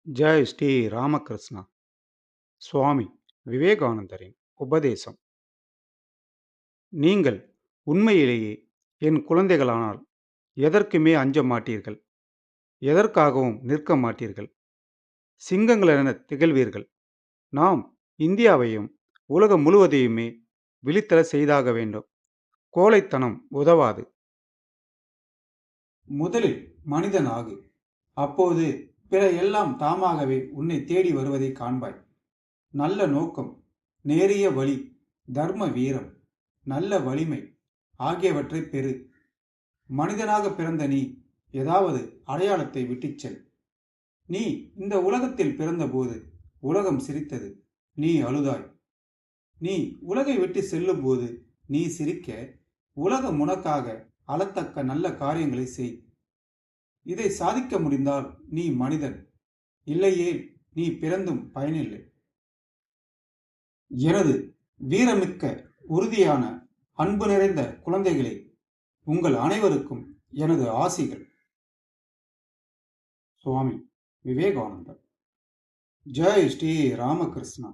ஜெய் ஸ்ரீ ராமகிருஷ்ணா. சுவாமி விவேகானந்தரின் உபதேசம். நீங்கள் உண்மையிலேயே என் குழந்தைகளானால் எதற்குமே அஞ்ச மாட்டீர்கள். எதற்காகவும் நிற்க மாட்டீர்கள். சிங்கங்களென திகழ்வீர்கள். நாம் இந்தியாவையும் உலகம் முழுவதையுமே விழித்தெழச் செய்தாக வேண்டும். கோழைத்தனம் உதவாது. முதலில் மனிதன் ஆகு. அப்போது பிற எல்லாம் தாமாகவே உன்னை தேடி வருவதை காண்பாய். நல்ல நோக்கம், நேரிய வழி, தர்ம வீரம், நல்ல வலிமை ஆகியவற்றை பெறு. மனிதனாக பிறந்த நீ ஏதாவது அடையாளத்தை விட்டுச் செல். நீ இந்த உலகத்தில் பிறந்தபோது உலகம் சிரித்தது, நீ அழுதாய். நீ உலகை விட்டு செல்லும் போது நீ சிரிக்க, உலகம் உனக்காக அழத்தக்க நல்ல காரியங்களை செய். இதை சாதிக்க முடிந்தால் நீ மனிதன், இல்லையே நீ பிறந்தும் பயனில்லை. எனது வீரமிக்க உறுதியான அன்பு நிறைந்த குழந்தைகளே, உங்கள் அனைவருக்கும் எனது ஆசிகள். சுவாமி விவேகானந்தர். ஜெய் ஸ்ரீ ராமகிருஷ்ணா.